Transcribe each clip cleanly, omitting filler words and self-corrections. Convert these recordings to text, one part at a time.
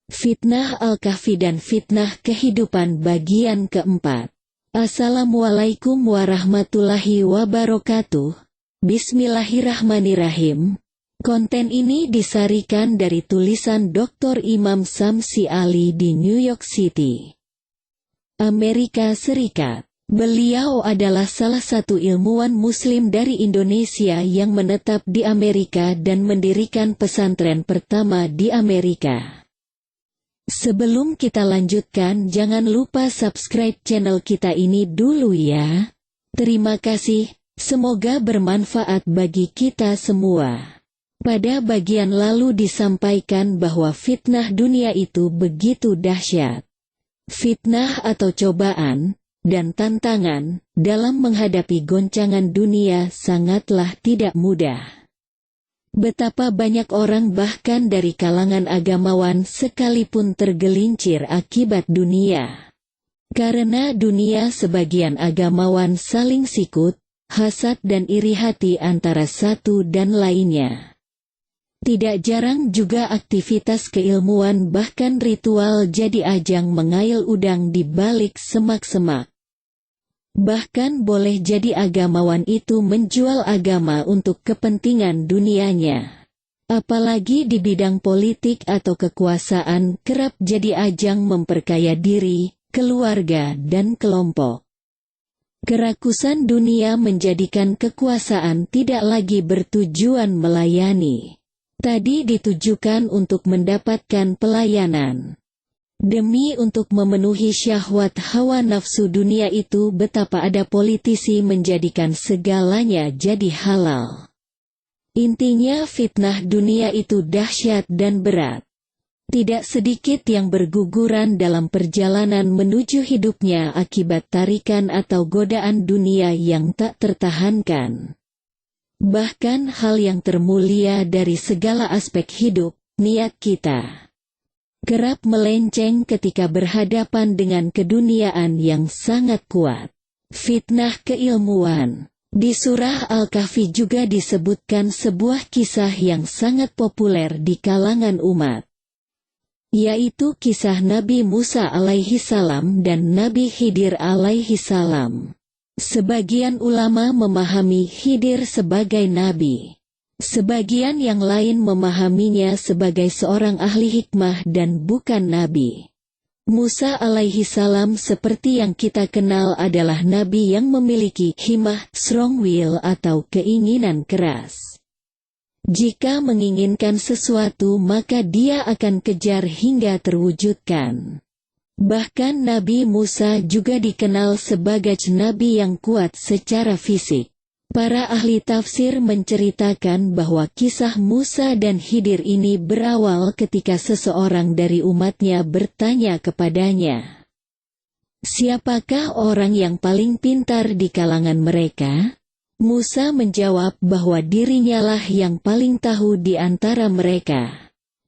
Fitnah Al-Kahfi dan Fitnah Kehidupan bagian keempat. Assalamualaikum warahmatullahi wabarakatuh. Bismillahirrahmanirrahim. Konten ini disarikan dari tulisan Dr. Imam Samsi Ali di New York City, Amerika Serikat. Beliau adalah salah satu ilmuwan muslim dari Indonesia yang menetap di Amerika dan mendirikan pesantren pertama di Amerika. Sebelum kita lanjutkan, jangan lupa subscribe channel kita ini dulu ya. Terima kasih, semoga bermanfaat bagi kita semua. Pada bagian lalu disampaikan bahwa fitnah dunia itu begitu dahsyat. Fitnah atau cobaan dan tantangan dalam menghadapi goncangan dunia sangatlah tidak mudah. Betapa banyak orang bahkan dari kalangan agamawan sekalipun tergelincir akibat dunia. Karena dunia, sebagian agamawan saling sikut, hasad dan iri hati antara satu dan lainnya. Tidak jarang juga aktivitas keilmuan bahkan ritual jadi ajang mengail udang di balik semak-semak. Bahkan boleh jadi agamawan itu menjual agama untuk kepentingan dunianya. Apalagi di bidang politik atau kekuasaan kerap jadi ajang memperkaya diri, keluarga dan kelompok. Kerakusan dunia menjadikan kekuasaan tidak lagi bertujuan melayani. Tadi ditujukan untuk mendapatkan pelayanan. Demi untuk memenuhi syahwat hawa nafsu dunia itu, betapa ada politisi menjadikan segalanya jadi halal. Intinya fitnah dunia itu dahsyat dan berat. Tidak sedikit yang berguguran dalam perjalanan menuju hidupnya akibat tarikan atau godaan dunia yang tak tertahankan. Bahkan hal yang termulia dari segala aspek hidup, niat kita, kerap melenceng ketika berhadapan dengan keduniaan yang sangat kuat. Fitnah keilmuan. Di surah Al-Kahfi juga disebutkan sebuah kisah yang sangat populer di kalangan umat, yaitu kisah Nabi Musa alaihi salam dan Nabi Khidir alaihi salam. Sebagian ulama memahami Khidir sebagai nabi. Sebagian yang lain memahaminya sebagai seorang ahli hikmah dan bukan nabi. Musa alaihi salam seperti yang kita kenal adalah nabi yang memiliki himmah, strong will atau keinginan keras. Jika menginginkan sesuatu maka dia akan kejar hingga terwujudkan. Bahkan Nabi Musa juga dikenal sebagai nabi yang kuat secara fisik. Para ahli tafsir menceritakan bahwa kisah Musa dan Khidir ini berawal ketika seseorang dari umatnya bertanya kepadanya, "Siapakah orang yang paling pintar di kalangan mereka?" Musa menjawab bahwa dirinya lah yang paling tahu di antara mereka.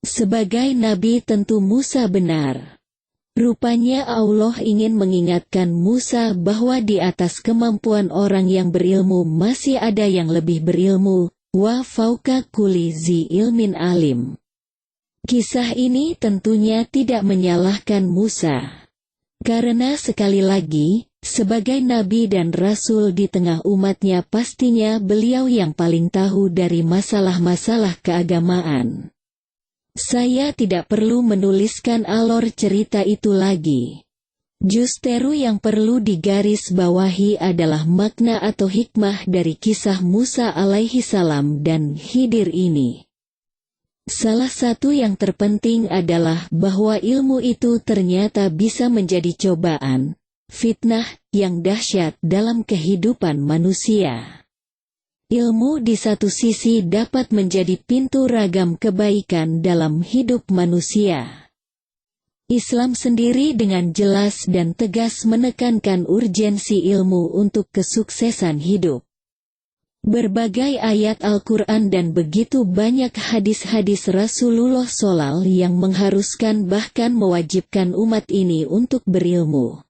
Sebagai nabi tentu Musa benar. Rupanya Allah ingin mengingatkan Musa bahwa di atas kemampuan orang yang berilmu masih ada yang lebih berilmu, wa fauqa kulli zi ilmin alim. Kisah ini tentunya tidak menyalahkan Musa. Karena sekali lagi, sebagai nabi dan rasul di tengah umatnya pastinya beliau yang paling tahu dari masalah-masalah keagamaan. Saya tidak perlu menuliskan alur cerita itu lagi. Justeru yang perlu digarisbawahi adalah makna atau hikmah dari kisah Musa alaihi salam dan Khidir ini. Salah satu yang terpenting adalah bahwa ilmu itu ternyata bisa menjadi cobaan, fitnah yang dahsyat dalam kehidupan manusia. Ilmu di satu sisi dapat menjadi pintu ragam kebaikan dalam hidup manusia. Islam sendiri dengan jelas dan tegas menekankan urgensi ilmu untuk kesuksesan hidup. Berbagai ayat Al-Quran dan begitu banyak hadis-hadis Rasulullah SAW yang mengharuskan bahkan mewajibkan umat ini untuk berilmu.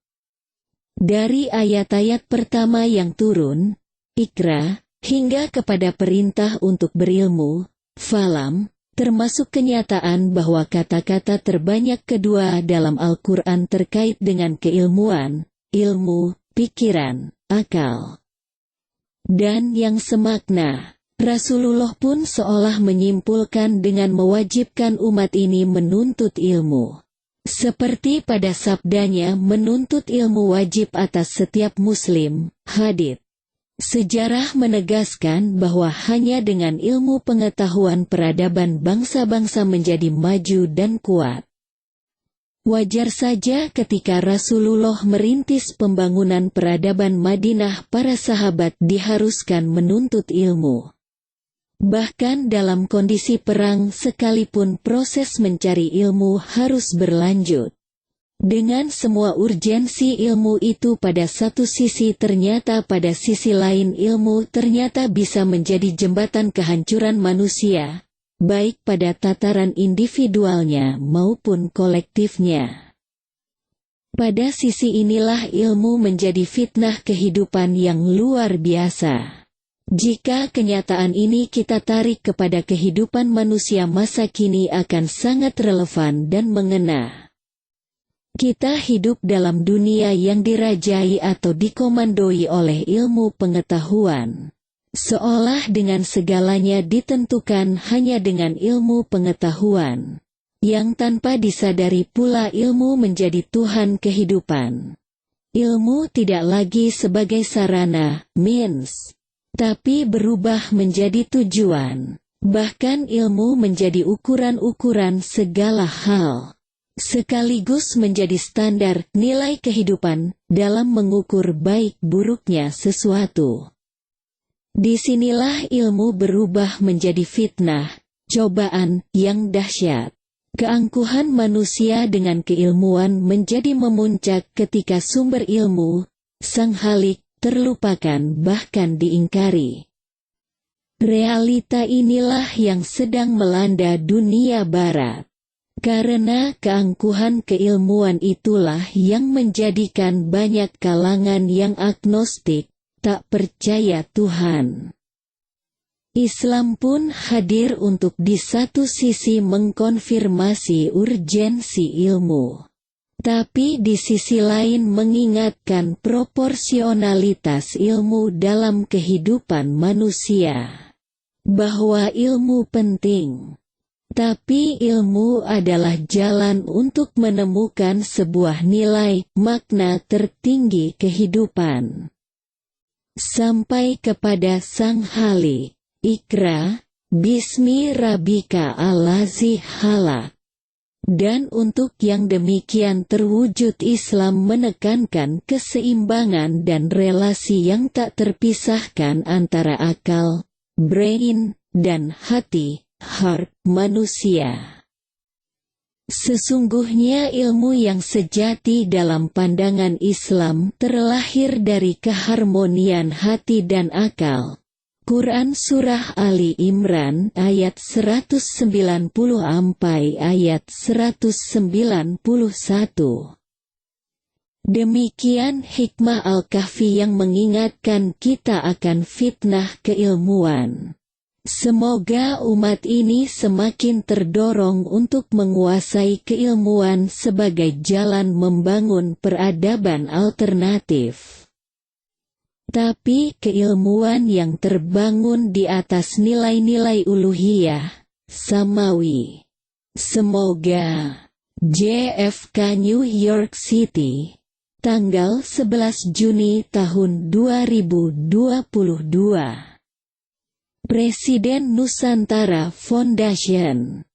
Dari ayat-ayat pertama yang turun, Iqra, hingga kepada perintah untuk berilmu, falam, termasuk kenyataan bahwa kata-kata terbanyak kedua dalam Al-Quran terkait dengan keilmuan, ilmu, pikiran, akal, dan yang semakna. Rasulullah pun seolah menyimpulkan dengan mewajibkan umat ini menuntut ilmu. Seperti pada sabdanya, menuntut ilmu wajib atas setiap muslim, hadits. Sejarah menegaskan bahwa hanya dengan ilmu pengetahuan peradaban bangsa-bangsa menjadi maju dan kuat. Wajar saja ketika Rasulullah merintis pembangunan peradaban Madinah, para sahabat diharuskan menuntut ilmu. Bahkan dalam kondisi perang sekalipun proses mencari ilmu harus berlanjut. Dengan semua urgensi ilmu itu pada satu sisi, ternyata pada sisi lain ilmu ternyata bisa menjadi jembatan kehancuran manusia, baik pada tataran individualnya maupun kolektifnya. Pada sisi inilah ilmu menjadi fitnah kehidupan yang luar biasa. Jika kenyataan ini kita tarik kepada kehidupan manusia masa kini akan sangat relevan dan mengena. Kita hidup dalam dunia yang dirajai atau dikomandoi oleh ilmu pengetahuan. Seolah dengan segalanya ditentukan hanya dengan ilmu pengetahuan. Yang tanpa disadari pula ilmu menjadi Tuhan kehidupan. Ilmu tidak lagi sebagai sarana, means, tapi berubah menjadi tujuan. Bahkan ilmu menjadi ukuran-ukuran segala hal. Sekaligus menjadi standar nilai kehidupan dalam mengukur baik buruknya sesuatu. Disinilah ilmu berubah menjadi fitnah, cobaan yang dahsyat. Keangkuhan manusia dengan keilmuan menjadi memuncak ketika sumber ilmu, sang Khalik, terlupakan bahkan diingkari. Realita inilah yang sedang melanda dunia barat. Karena keangkuhan keilmuan itulah yang menjadikan banyak kalangan yang agnostik, tak percaya Tuhan. Islam pun hadir untuk di satu sisi mengkonfirmasi urgensi ilmu. Tapi di sisi lain mengingatkan proporsionalitas ilmu dalam kehidupan manusia. Bahwa ilmu penting. Tapi ilmu adalah jalan untuk menemukan sebuah nilai, makna tertinggi kehidupan. Sampai kepada Sang Khalik. Iqra, Bismi Rabbika Allazi Khalaq. Dan untuk yang demikian terwujud Islam menekankan keseimbangan dan relasi yang tak terpisahkan antara akal, brain, dan hati, heart, manusia. Sesungguhnya ilmu yang sejati dalam pandangan Islam terlahir dari keharmonian hati dan akal. Quran Surah Ali Imran ayat 190 sampai ayat 191. Demikian hikmah Al-Kahfi yang mengingatkan kita akan fitnah keilmuan. Semoga umat ini semakin terdorong untuk menguasai keilmuan sebagai jalan membangun peradaban alternatif. Tapi keilmuan yang terbangun di atas nilai-nilai uluhiyah, samawi. Semoga. JFK New York City, tanggal 11 Juni tahun 2022. Presiden Nusantara Foundation.